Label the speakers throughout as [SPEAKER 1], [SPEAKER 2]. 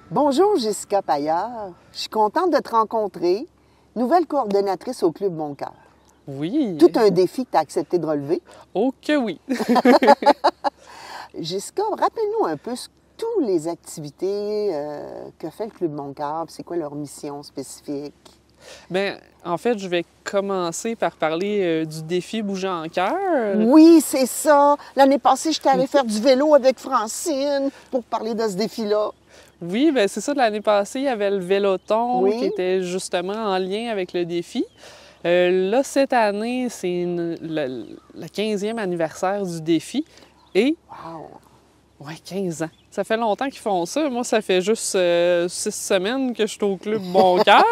[SPEAKER 1] Bonjour Jessica Paillard, je suis contente de te rencontrer, nouvelle coordonnatrice au Club Mon Cœur.
[SPEAKER 2] Oui.
[SPEAKER 1] Tout un défi que tu as accepté de relever.
[SPEAKER 2] Oh que oui.
[SPEAKER 1] Jessica, rappelle-nous un peu toutes les activités que fait le Club Mon Cœur, c'est quoi leur mission spécifique?
[SPEAKER 2] Bien, en fait, je vais commencer par parler du défi Bouger en cœur.
[SPEAKER 1] Oui, c'est ça. L'année passée, j'étais allée faire du vélo avec Francine pour parler de ce défi-là.
[SPEAKER 2] Oui, bien c'est ça, l'année passée, il y avait le Véloton
[SPEAKER 1] Oui.
[SPEAKER 2] qui était justement en lien avec le défi. Là, cette année, c'est le 15e anniversaire du défi et...
[SPEAKER 1] Wow!
[SPEAKER 2] Ouais, 15 ans. Ça fait longtemps qu'ils font ça. Moi, ça fait juste 6 semaines que je suis au Club Bon Cœur.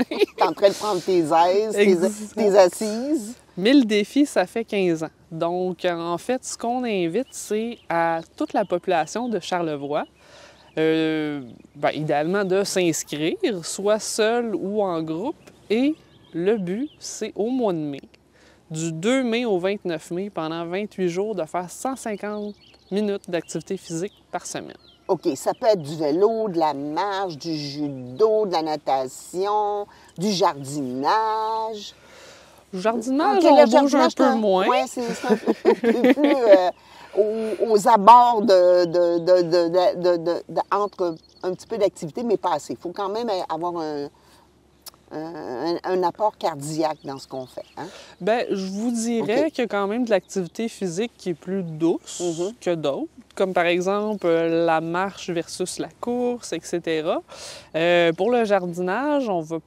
[SPEAKER 1] T'es en train de prendre tes aises, tes assises.
[SPEAKER 2] Mais le défi, ça fait 15 ans. Donc, en fait, ce qu'on invite, c'est à toute la population de Charlevoix, idéalement de s'inscrire, soit seul ou en groupe. Et le but, c'est au mois de mai, du 2 mai au 29 mai, pendant 28 jours, de faire 150 minutes d'activité physique par semaine.
[SPEAKER 1] OK, ça peut être du vélo, de la marche, du judo, de la natation, du jardinage.
[SPEAKER 2] Le jardinage,
[SPEAKER 1] OK,
[SPEAKER 2] on
[SPEAKER 1] le
[SPEAKER 2] bouge un peu moins.
[SPEAKER 1] Oui, c'est un peu plus aux abords entre un petit peu d'activité, mais pas assez. Il faut quand même avoir un apport cardiaque dans ce qu'on fait. Hein?
[SPEAKER 2] Bien, je vous dirais
[SPEAKER 1] OK.
[SPEAKER 2] qu'il y a quand même de l'activité physique qui est plus douce que d'autres, comme par exemple la marche versus la course, etc. Pour le jardinage, on va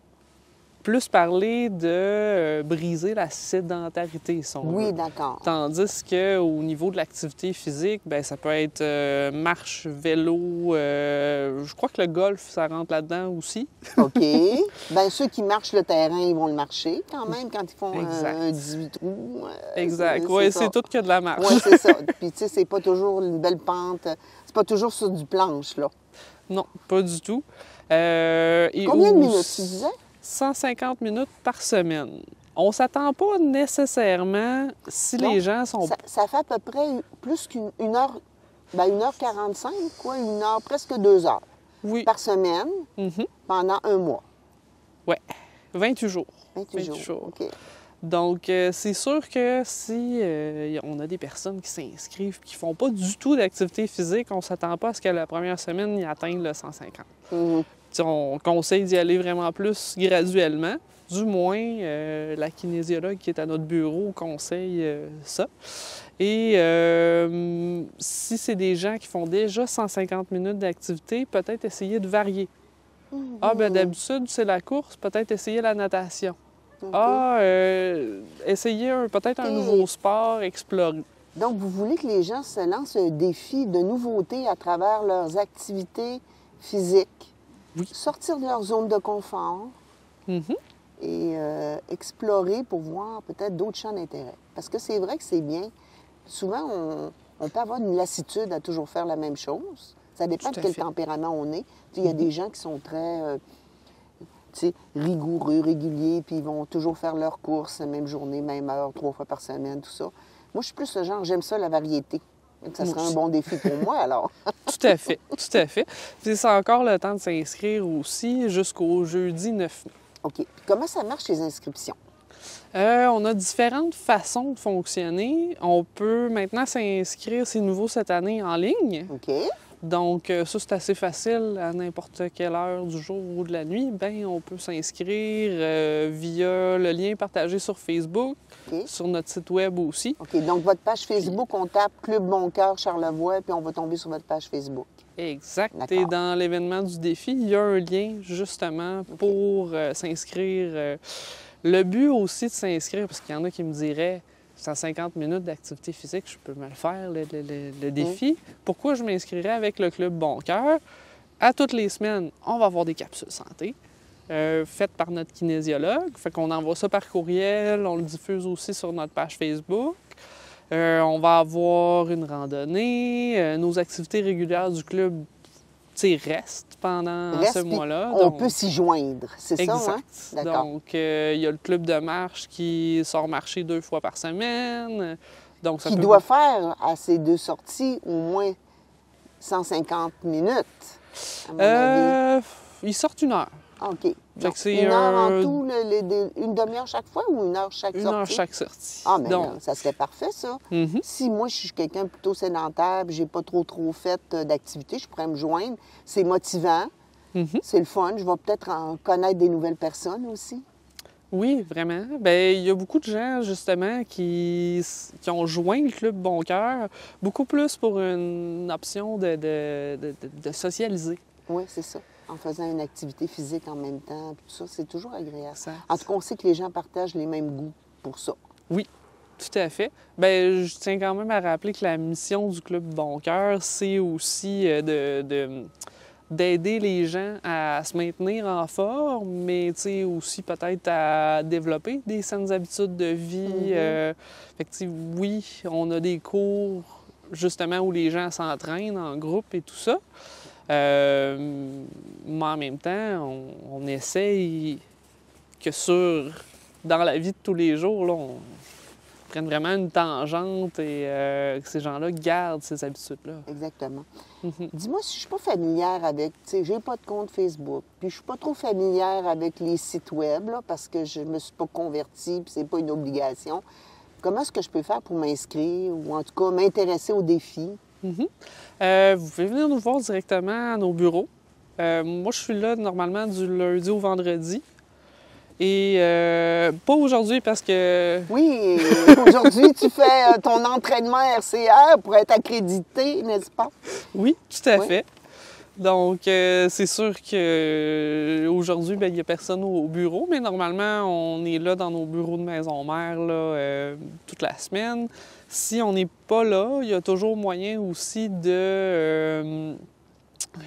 [SPEAKER 2] plus parler de briser la sédentarité, si on veut.
[SPEAKER 1] Oui, d'accord.
[SPEAKER 2] Tandis qu'au niveau de l'activité physique, bien, ça peut être marche, vélo, je crois que le golf, ça rentre là-dedans aussi.
[SPEAKER 1] OK. Bien, ceux qui marchent le terrain, ils vont le marcher quand même quand ils font
[SPEAKER 2] Exact.
[SPEAKER 1] un 18 trous.
[SPEAKER 2] Exact. Oui,
[SPEAKER 1] ça.
[SPEAKER 2] c'est tout que de la marche.
[SPEAKER 1] Oui, c'est ça. Puis, tu sais, c'est pas toujours une belle pente. C'est pas toujours sur du planche, là.
[SPEAKER 2] Non, pas du tout. Et
[SPEAKER 1] Combien de minutes, tu disais?
[SPEAKER 2] 150 minutes par semaine. On s'attend pas nécessairement, si
[SPEAKER 1] Non,
[SPEAKER 2] les gens sont...
[SPEAKER 1] Ça fait à peu près plus qu'une heure, bien, 1h45, quoi, une heure, presque 2 heures
[SPEAKER 2] Oui.
[SPEAKER 1] par semaine pendant un mois.
[SPEAKER 2] Oui, 28 jours.
[SPEAKER 1] 28 jours. OK.
[SPEAKER 2] Donc, c'est sûr que si on a des personnes qui s'inscrivent et qui ne font pas du tout d'activité physique, on ne s'attend pas à ce que la première semaine, ils atteignent le 150. On conseille d'y aller vraiment plus graduellement. Du moins, la kinésiologue qui est à notre bureau conseille ça. Et si c'est des gens qui font déjà 150 minutes d'activité, peut-être essayer de varier. Ah, ben d'habitude, c'est la course, peut-être essayer la natation. Essayer peut-être un nouveau sport, explorer.
[SPEAKER 1] Donc, vous voulez que les gens se lancent un défi de nouveautés à travers leurs activités physiques.
[SPEAKER 2] Oui.
[SPEAKER 1] Sortir de leur zone de confort et explorer pour voir peut-être d'autres champs d'intérêt. Parce que c'est vrai que c'est bien. Souvent, on peut avoir une lassitude à toujours faire la même chose. Ça dépend de quel tempérament on est. Il y a des gens qui sont très rigoureux, réguliers, puis ils vont toujours faire leurs courses, même journée, même heure, 3 fois par semaine, tout ça. Moi, je suis plus ce genre, j'aime ça, la variété. Ça serait un bon défi pour moi, alors.
[SPEAKER 2] Tout à fait, tout à fait. Puis c'est encore le temps de s'inscrire aussi jusqu'au jeudi 9 mai.
[SPEAKER 1] OK. Puis comment ça marche, les inscriptions?
[SPEAKER 2] On a différentes façons de fonctionner. On peut maintenant s'inscrire, c'est nouveau cette année, en ligne.
[SPEAKER 1] OK.
[SPEAKER 2] Donc, ça, c'est assez facile. À n'importe quelle heure du jour ou de la nuit, bien, on peut s'inscrire via le lien partagé sur Facebook, sur notre site web aussi.
[SPEAKER 1] OK. Donc, votre page Facebook, on tape Club Mon Cœur Charlevoix, puis on va tomber sur votre page Facebook.
[SPEAKER 2] Exact. Et dans l'événement du défi, il y a un lien, justement, pour s'inscrire. Le but aussi de s'inscrire, parce qu'il y en a qui me diraient 150 minutes d'activité physique, je peux me le faire, le défi. Pourquoi je m'inscrirais avec le Club Bon Cœur? À toutes les semaines, on va avoir des capsules santé faites par notre kinésiologue. Fait qu'on envoie ça par courriel, on le diffuse aussi sur notre page Facebook. On va avoir une randonnée, nos activités régulières du club restent pendant ce mois-là.
[SPEAKER 1] On peut s'y joindre, c'est ça, hein?
[SPEAKER 2] D'accord. Donc, il y a le club de marche qui sort marcher 2 fois par semaine. Donc,
[SPEAKER 1] qui doit faire à ces 2 sorties au moins 150 minutes. à mon avis?
[SPEAKER 2] Ils sortent 1 heure.
[SPEAKER 1] OK.
[SPEAKER 2] Fait
[SPEAKER 1] Donc,
[SPEAKER 2] que c'est
[SPEAKER 1] 1 heure en tout, une demi-heure chaque fois ou 1 heure chaque
[SPEAKER 2] 1
[SPEAKER 1] sortie?
[SPEAKER 2] heure chaque sortie.
[SPEAKER 1] Ah, mais
[SPEAKER 2] Donc,
[SPEAKER 1] ça serait parfait, ça.
[SPEAKER 2] mhm.
[SPEAKER 1] Si moi, je suis quelqu'un plutôt sédentaire, puis j'ai pas trop fait d'activité, je pourrais me joindre. C'est motivant,
[SPEAKER 2] Mhm.
[SPEAKER 1] c'est le fun. Je vais peut-être en connaître des nouvelles personnes aussi.
[SPEAKER 2] Oui, vraiment. Ben, il y a beaucoup de gens, justement, qui ont joint le Club Bon Cœur, beaucoup plus pour une option de socialiser.
[SPEAKER 1] Oui, c'est ça. En faisant une activité physique en même temps, puis tout ça, c'est toujours agréable.
[SPEAKER 2] Ça-
[SPEAKER 1] En tout cas, on sait que les gens partagent les mêmes goûts pour ça.
[SPEAKER 2] Oui, tout à fait. Ben, je tiens quand même à rappeler que la mission du Club Bon Cœur, c'est aussi d'aider les gens à se maintenir en forme, mais aussi peut-être à développer des saines habitudes de vie.
[SPEAKER 1] Mhm.
[SPEAKER 2] Fait que, oui, on a des cours justement où les gens s'entraînent en groupe et tout ça. Mais en même temps, on essaye que dans la vie de tous les jours, là, on prenne vraiment une tangente et que ces gens-là gardent ces habitudes-là.
[SPEAKER 1] Exactement.
[SPEAKER 2] Mhm.
[SPEAKER 1] Dis-moi, si je suis pas familière avec, tu sais, j'ai pas de compte Facebook, puis je suis pas trop familière avec les sites web, là, parce que je me suis pas convertie, puis c'est pas une obligation. Comment est-ce que je peux faire pour m'inscrire ou en tout cas m'intéresser au défi?
[SPEAKER 2] Mhm. Vous pouvez venir nous voir directement à nos bureaux. Moi, je suis là normalement du lundi au vendredi. Et pas aujourd'hui parce que...
[SPEAKER 1] Oui, aujourd'hui, tu fais ton entraînement RCR pour être accrédité, n'est-ce pas?
[SPEAKER 2] Oui, tout à
[SPEAKER 1] Oui.
[SPEAKER 2] fait. Donc, c'est sûr qu'aujourd'hui, il n'y a personne au bureau, mais normalement, on est là dans nos bureaux de maison mère là, toute la semaine. Si on n'est pas là, il y a toujours moyen aussi de,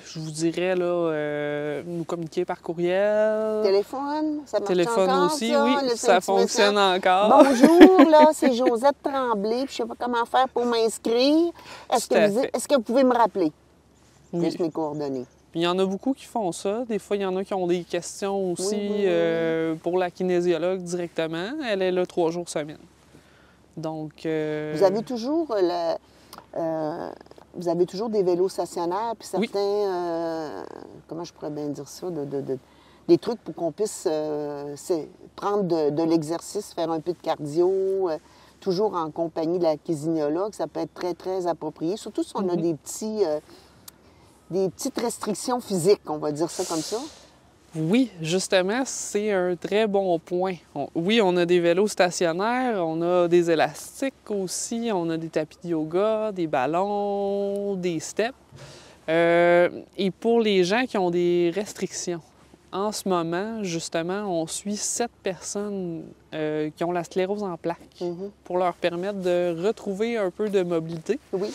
[SPEAKER 2] je vous dirais, là, nous communiquer par courriel.
[SPEAKER 1] Téléphone, ça marche
[SPEAKER 2] Téléphone
[SPEAKER 1] encore,
[SPEAKER 2] aussi,
[SPEAKER 1] ça?
[SPEAKER 2] oui,
[SPEAKER 1] Laisser
[SPEAKER 2] ça
[SPEAKER 1] un petit
[SPEAKER 2] fonctionne
[SPEAKER 1] message.
[SPEAKER 2] encore.
[SPEAKER 1] Bonjour, là, c'est Josette Tremblay, puis je sais pas comment faire pour m'inscrire. Est-ce
[SPEAKER 2] Tout à
[SPEAKER 1] que,
[SPEAKER 2] fait.
[SPEAKER 1] est-ce que vous pouvez me rappeler?
[SPEAKER 2] Oui.
[SPEAKER 1] Juste mes coordonnées.
[SPEAKER 2] Puis il y en a beaucoup qui font ça. Des fois, il y en a qui ont des questions aussi
[SPEAKER 1] Oui.
[SPEAKER 2] pour la kinésiologue directement. Elle est là 3 jours semaine. Donc...
[SPEAKER 1] Vous avez toujours vous avez toujours des vélos stationnaires, puis certains,
[SPEAKER 2] Oui.
[SPEAKER 1] Comment je pourrais bien dire ça, des trucs pour qu'on puisse prendre de l'exercice, faire un peu de cardio, toujours en compagnie de la kinésiologue, ça peut être très, très approprié, surtout si on a des petites restrictions physiques, on va dire ça comme ça.
[SPEAKER 2] Oui, justement, c'est un très bon point. Oui, on a des vélos stationnaires, on a des élastiques aussi, on a des tapis de yoga, des ballons, des steps. Et pour les gens qui ont des restrictions, en ce moment, justement, on suit 7 personnes qui ont la sclérose en plaques pour leur permettre de retrouver un peu de mobilité.
[SPEAKER 1] Oui.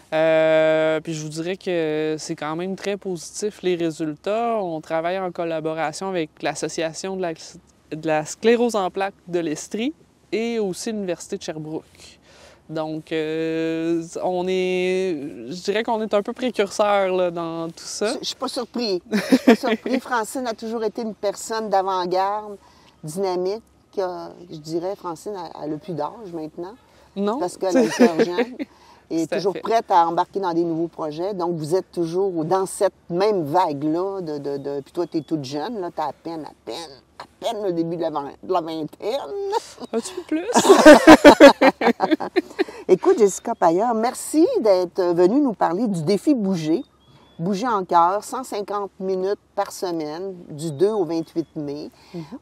[SPEAKER 2] Puis je vous dirais que c'est quand même très positif les résultats. On travaille en collaboration avec l'Association de la sclérose en plaques de l'Estrie et aussi l'Université de Sherbrooke. Donc, je dirais qu'on est un peu précurseur là, dans tout ça.
[SPEAKER 1] Je suis pas surpris. Je suis pas surpris. Francine a toujours été une personne d'avant-garde, dynamique. Je dirais, Francine, elle n'a plus d'âge maintenant.
[SPEAKER 2] Non?
[SPEAKER 1] Parce qu'elle a le cœur jeune. Et
[SPEAKER 2] Tout à
[SPEAKER 1] toujours
[SPEAKER 2] fait.
[SPEAKER 1] prête à embarquer dans des nouveaux projets. Donc, vous êtes toujours dans cette même vague-là. Puis toi, tu es toute jeune, là, tu as à peine le début de la vingtaine.
[SPEAKER 2] Un petit peu plus.
[SPEAKER 1] Écoute, Jessica Paillard, merci d'être venue nous parler du défi Bouger. Bouger en cœur, 150 minutes par semaine, du 2 au 28 mai.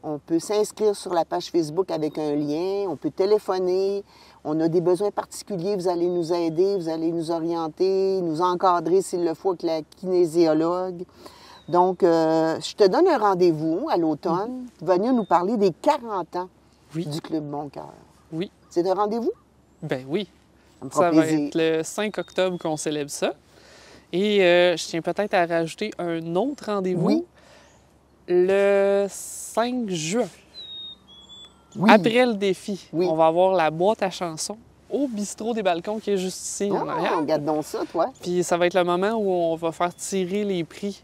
[SPEAKER 1] On peut s'inscrire sur la page Facebook avec un lien, on peut téléphoner. On a des besoins particuliers, vous allez nous aider, vous allez nous orienter, nous encadrer s'il le faut avec la kinésiologue. Donc, je te donne un rendez-vous à l'automne, venir nous parler des 40 ans du Club Bon Cœur.
[SPEAKER 2] Oui.
[SPEAKER 1] C'est un rendez-vous?
[SPEAKER 2] Ben oui.
[SPEAKER 1] Ça me fera
[SPEAKER 2] Ça va
[SPEAKER 1] plaisir.
[SPEAKER 2] être le 5 octobre qu'on célèbre ça. Et je tiens peut-être à rajouter un autre rendez-vous.
[SPEAKER 1] Oui.
[SPEAKER 2] Le 5 juin.
[SPEAKER 1] Oui.
[SPEAKER 2] Après le défi,
[SPEAKER 1] Oui.
[SPEAKER 2] on va avoir la boîte à chansons au bistrot des balcons qui est juste ici en arrière.
[SPEAKER 1] Regarde donc ça, toi.
[SPEAKER 2] Puis ça va être le moment où on va faire tirer les prix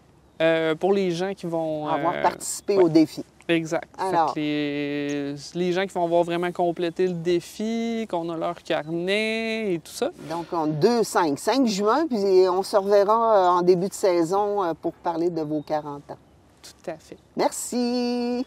[SPEAKER 2] pour les gens qui vont...
[SPEAKER 1] Avoir participé
[SPEAKER 2] ouais.
[SPEAKER 1] au défi.
[SPEAKER 2] Exact.
[SPEAKER 1] Alors,
[SPEAKER 2] Fait que les gens qui vont avoir vraiment complété le défi, qu'on a leur carnet et tout ça.
[SPEAKER 1] donc, 5 juin, puis on se reverra en début de saison pour parler de vos 40 ans.
[SPEAKER 2] Tout à fait.
[SPEAKER 1] Merci!